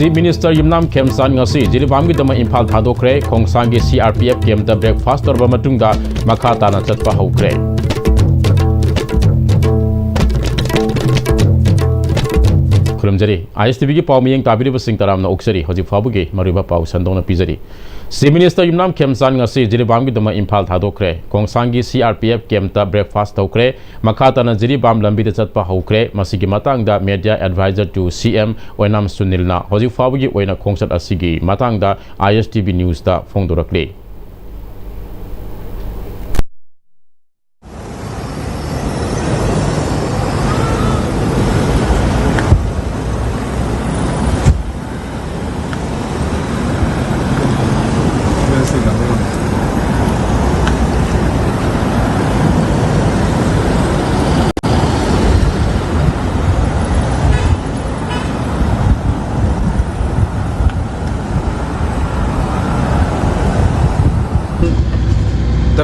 Chief Minister Yumnam Khemsan ngasi Jiribam gi dama Imphal thadokre Khongsang gi CRPF camp da breakfast torba matungda makha tana chatpa hokre खुलमजरी ISTV की पाव मियंग ताबिरी busing तराम ना उक्सरी होजी फाबुगे मरिबा पाव संदोना पिजरी Chief Minister Yumnam Khemsan ngasi Jiribam gi dama Imphal thadokre Khongsang gi CRPF camp ta breakfast thokre makha tana Jiribam lambi de chatpa hokre masigi matang da media advisor to CM Oinam Sunilna hoji fabugi oina khongsat asigi matang da ISTV news da phongdorakle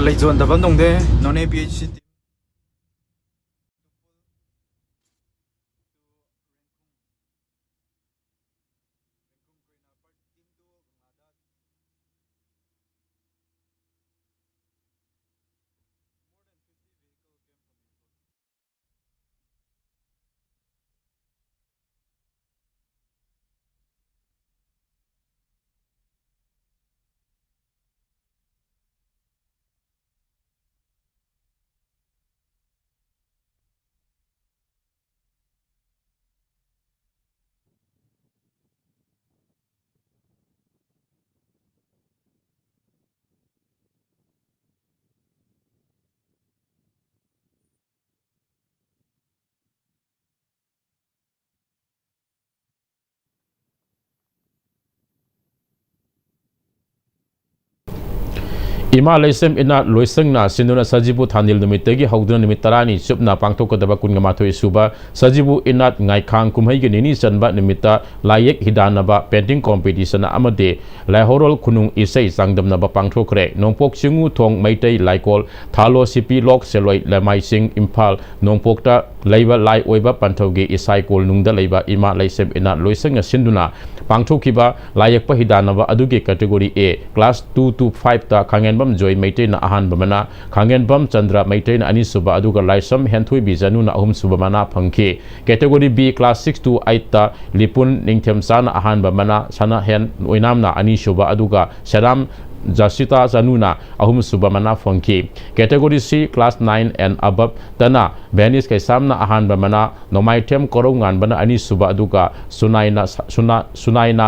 lấy chuẩn tập vấn đồng thế nó nên PhD Ima Laisem ina loiseng na sinuna sajibu thanil numitegi hauduna nimitarani chupna pangthokadaba kungamathoi suba sajibu inat ngaikhang kumhai ge nini chanba nimita layek hidanaba painting competition amade laihorol khunung isei sangdamnaba pangthokre nongpok chingu thong maitai laikol thalo sipi lok seloi lamai sing Imphal nongpokta leiba lai oiba panthoge isai kol nungda leiba Ima Laisem ina loiseng sinduna pangthokiba layek pa hidanaba aduge category A class 2 to 5 ta khangen Joy Maitain na ahan bamana Khangen Bam Chandra Maitain ani suba aduga Laisam Henthui Bizanu na ahum suba mana phangke category B class 6 to 8 ta Lipun Ningthemsa na ahan bamana Sana Hen Oinam na ani suba aduga Saram Jasita Zanuna ahum suba mana phangke category C class 9 and above tana Venice Kaisam na ahan bamana Nomaitem Korongan bana ani suba aduga Sunaina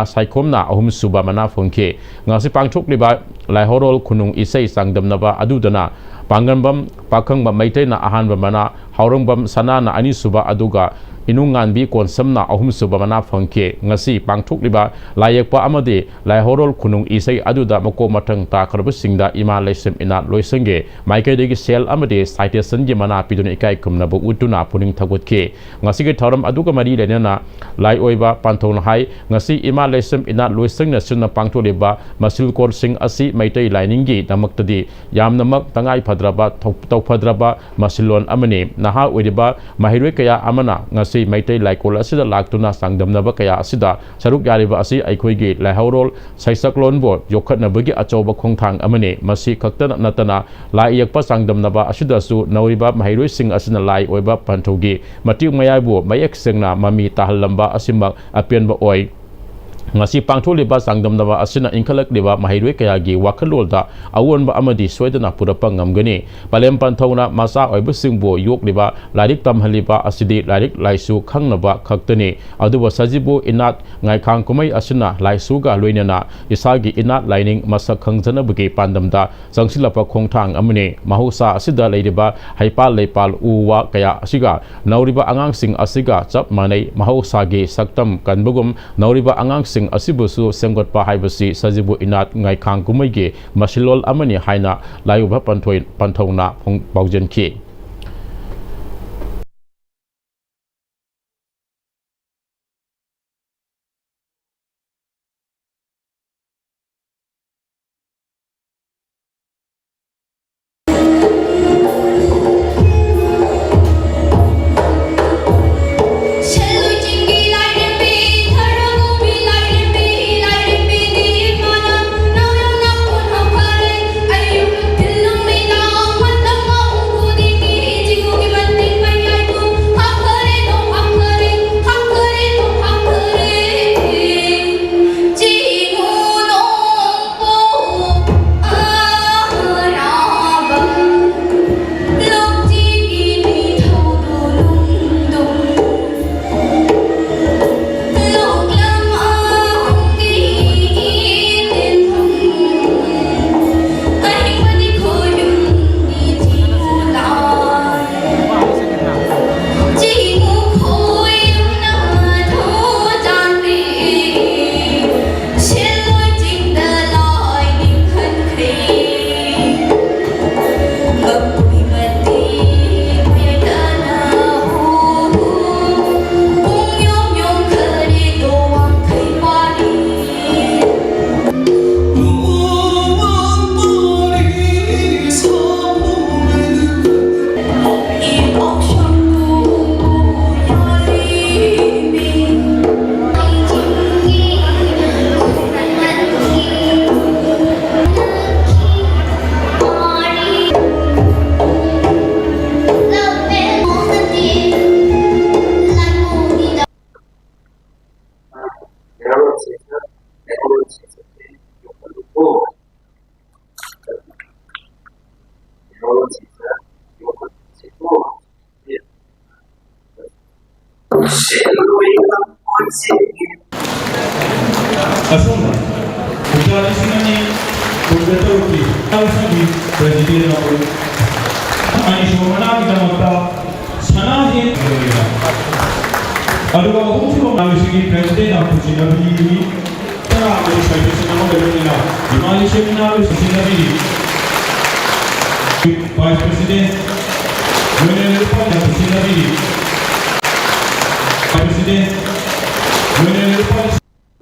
Saikom na ahum suba mana phangke ngasi pangthok liba Laihorol khunung isei sangdamnaba adudana Panganbam Pakhangba Maitai na ahan bamana Haurangbam Sana na ani suba aduga Inungan bi konsamna ahum suba mana phangke ngasi pangthok liba layekpa amade laihorol khunung isei aduda mako mathang ta kharbu singda Ima Laisem ina loisenge maikai degi sel amade citation gi mana piduni ikai kumna bu utuna puning thagutke ngasi ge thoram aduga mari lenana lai oiba panthon hai ngasi Ima Laisem ina loiseng na sunna pangthok liba masil kor sing asi maitai lining gi damaktadi yamnamak tangai phadraba tawphadraba masilon amane naha oiba mahirwe kaya amana ngasi Maitai Laikol asida laktuna sangdamnaba kaya asida saruk yariba asi aikhoigi laihorol saisaklon bo yokhatnabagi achoba khongthang amane masi khaktana natana lai yakpa sangdamnaba asida su nauriba mahairoi sing asina lai oiba panthogi matiu mayaibu mayak sengna mami tahallamba asimak apianba oi ngasi pangtholiba sangdamnaba asina inkhalak liba mahairoi kayagi wakhalolda awonba amadi soidana purapa ngamgani palem panthona masa oiba singbo yok liba larik tamhaliba asidi larik laisu khangnaba khaktani aduba sajibu inat ngaikhang kumai asina laisu ga loinana isagi inat lining masak khangjana bugi pandamda sangsilapa khongthang amune mahusa asida leiriba haipal leipal uwa kaya asiga nauriba angang sing asiga chap manai mahusa ge saktam kanbugum nauriba angang asibusu sengotpa haibasi sajibu inat ngaikhang kumaige masilol amani haina layuba panthona paujinki असोना उद्यानिसनी उद्यातोकी तावसनी president of आणि शोमना विधानसभा सनाही होईल अरुवा हुकुम नाविसिकी president of चिनाबी तरा आमचे साहित्य नावलेला Himalaya नाविसिकी vice president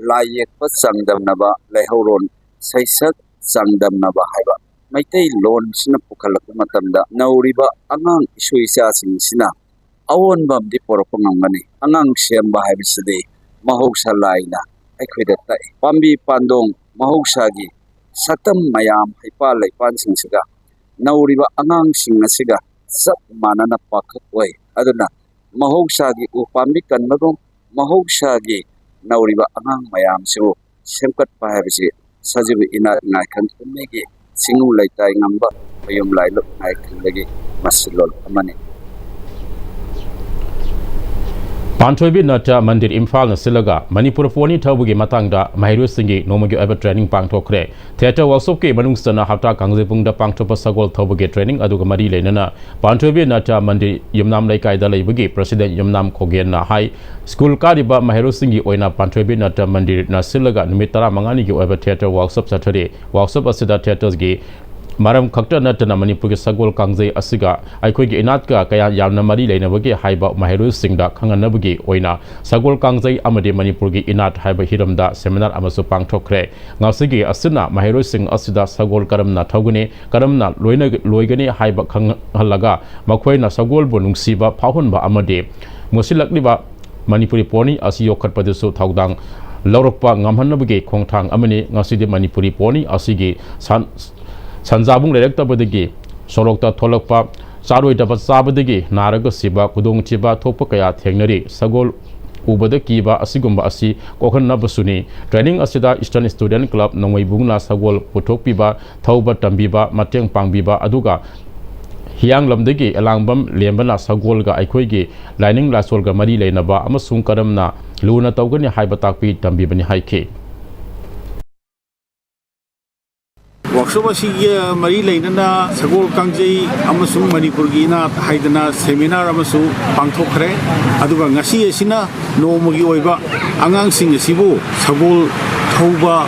Layek संगदमनबा लेहौरोन सैसक संगदमनबा हाइबा Meitei loan Cina पुखलक मतमदा नौरिबा अंगांग इशुइसा सिंसिना अवोनबमदि पोरप ngamgani angang semba haibiside mahoksa laina aikhida tai pambi pandong mahoksa gi satam mayam haipa leipan singsiga nauriba angang singasiga sab manana pakhak oi aduna mahoksa gi upambi kanmagom mahoksa gi nauriba angang mayam sibu semkat pa haibisi sajibu ina ngaikan tumegi singu laitai ngamba payum lailo ngaikan lagi masilol amani Panchoibi Nata Mandir Imphal Nasilaga, Manipur Poni Tabugi Matanga, Mahiru Singi, Nomogi Ever Training Pangtokre, Theatre Workshop Manungstana Hata Kangzipunda Pangtopa Sagol Tobugi Training Adugamari Lenana, Panchoibi Nata Mandir Yumnam Lake Idalabugi, President Yumnam Kogena High, School Kadiba Mahiru Singi Oina Panchoibi Nata Mandir Nasilaga, Numitara Mangani Ever Theatre Workshop Saturday, Workshop Asida Theatres Gi. Maram Kakta Natana Manipur Sagol Kangze Asiga, Aikogi Inatka, Kaya Yamna Mari Lenabagi, Haiba Mahiru Singda, Kanganabugi, Oina, Sagol Kangze Amade Manipurgi Inat Haiba Hiramda, Seminar Amasu Pangtokre, Ngasigi Asina, Mahiru Sing Asida, Sagol Karamna Togune, Karamna, Loigani Haiba Kanghalaga, Makwena Sagol Bonung Siba, Pahunba Amade, Musilakliba, Manipuri Poni, Asio Katpadisu Togdang, Lauropa Ngamhanabugi, Kongtang Amani, Ngasidi Manipuri Poni, Asigi, Sanjabung Lectabadigi, Sorokta Tolokpa, Saroi Dabasabadigi, Naraga Siba, Kudung Chiba, Topakaya, Tegnari, Sagol Ubada Kiba, Asigumba Asi, Kohan Nabasuni, Training Asida Eastern Student Club, Nongway Bungna Sagol, Putopiba, Tauba Tambiba, Mateng Pangbiba, Aduga, Hiang Lamdegi, Elangbam, Lembana Sagolga, Aikoigi, Lining Lasolga Mari Lenaba, Amasung Karamna, Luna Togani Haibatakpi, Tambibani Haike. Workshop Mari Lainana, Sagol Kangji, Amasung Manipurgina, Haidana, Seminar Amasu, Pangtokre, Aduga Nasi Sina, no Mugi Oiba, Angang Sing Sibu, Sagol Toba,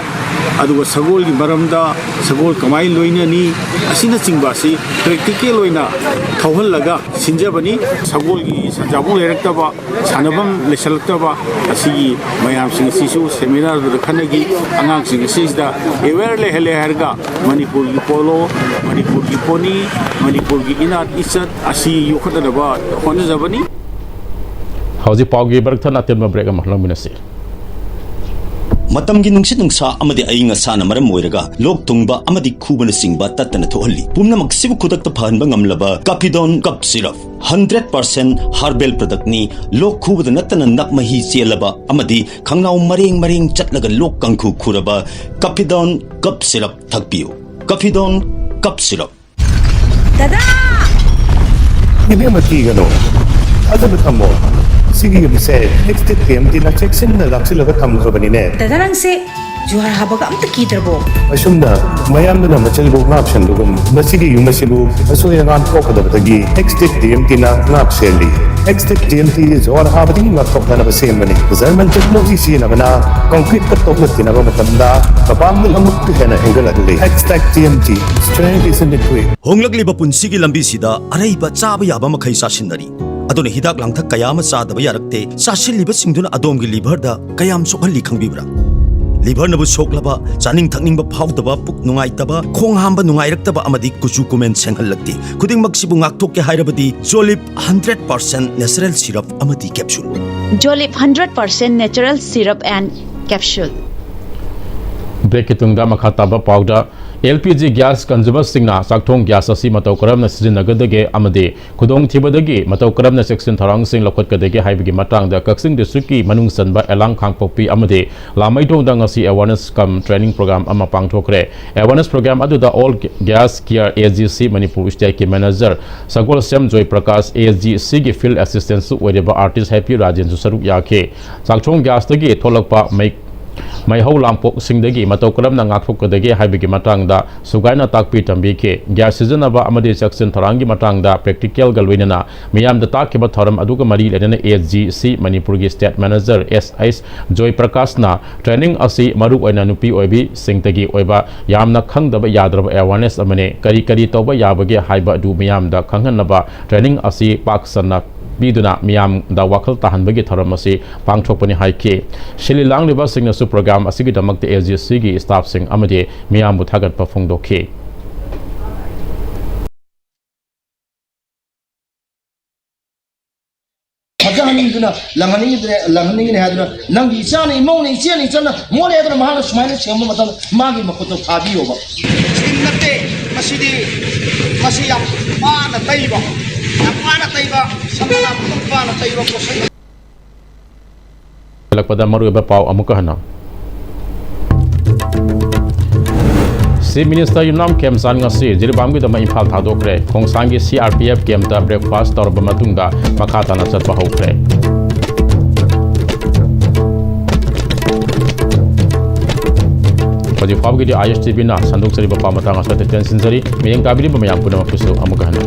Aduga Sagol Baramda, Sagol Kamai Loinani, Asina Singbasi, Practical Loina, Tauhalaga, Sinjabani, Sagol Sanjabu Erectaba, Sanabam, Leshaltaba, Asi, Mayam Sing Sisu, Seminar the Kanagi, Angang Sing Sisda, Everle Heleherga, Manipur Polo, Manipur Poni, Manipur Inat Isat, Asi Yukataba, Honazabani. How's the Poggy Berthan at the Mabrega Mahalaminasi? Matamgi nungsit nungsa amadi ayinga sana maram moiraga lok tungba amadi kubana singba tatana thohali pumna magsibu kudak ta phanba ngamlaba Capidon cup syrup 100% herbal product ni lok khubada natana nakmahi chelaba amadi khangnaw mareng chatlaga lok kangkhu khuraba Capidon cup syrup thakpiu Capidon cup syrup Dada Ini mati gano ada betamo Sige bisa next time di na section na laksi laga tham ko bani ne Dada nang se juhar habaga amta kidrabo asumna mayam na machal bo ngap shan dugum masigi yung masibu aso yang an ko kada batagi next time di na ngap seli next time is or habadi ngap ko na basem bani zaman technology si na bana concrete ka to na tinago matanda kapam ng amuk ka na enggal adli next time strength is in the way honglagli ba punsigi lambi sida arai ba chaba yaba makhai sasinari adone hidak langthak kayama sadaba yarakte sasiliba singduna adomgi liver da kayam sokhalli khangbibra liver nabu soklaba chaning thakning ba phawdaba puk nungai taba khong hamba nungai raktaba amadi kuchu kumen senghallakti khuding maksibu ngakthok ke hairabadi Jolip 100% natural syrup amadi capsule Jolip 100% natural syrup and capsule Bekitungda makhataba powder LPG gas consumer singna sakthong gas asi matau karam na sijinagadage amade khudong thibadagi matau karam na section tharang sing lokot kadage haibigi matang da kaksing district ki manung sanba elang khangpopi amade lamai dongda ngasi awareness kam training program ama pangthokre awareness program adu da all gas care AGC Manipur state ki manager Sagol Sem Joy Prakash AGC ki field assistant su whatever artist happy rajen su saruk yakhe sakthong gas tagi tholakpa mai mai hau lampok singdagi matau kalamna ngakthokadagi haibagi matangda sugaina takpi tambike gas sijanaba amade section thorangi matangda practical galwinana miyamda takiba thoram aduga mari lenana ASGC Manipuri State Manager SIS Joy Prakashna training asi maru oina nupi oibi singtagi oiba yamna khangdaba yadraba awareness amane kari kari toba yabage haiba du miyamda khanghanaba training asi paksana biduna miyam da wakal tahan bagi tharam asi pangthokpani haike shililang liba singna su program asigi damakte ASGC gi staff sing amade miyam bu thagat pa phongdokhe Hajahani langani haduna nangi chani moni chani chana mole haduna mahana smaile chemu matam magi makoto thabiyo ba sinnate masiyam mana taiba samana pana taiba kosai lakpada maru ba pau amuka hana Chief Minister Yumnam Kemsan ngasi jiribam gi dama imphal thadokre khongsangi CRPF kemta breakfast torba matungda makata na chatpa hokre Padi fabgi di ISTV na sanduk sari bapa matanga sa tension sari meyang kabili bamayang puna mapusu amuka hana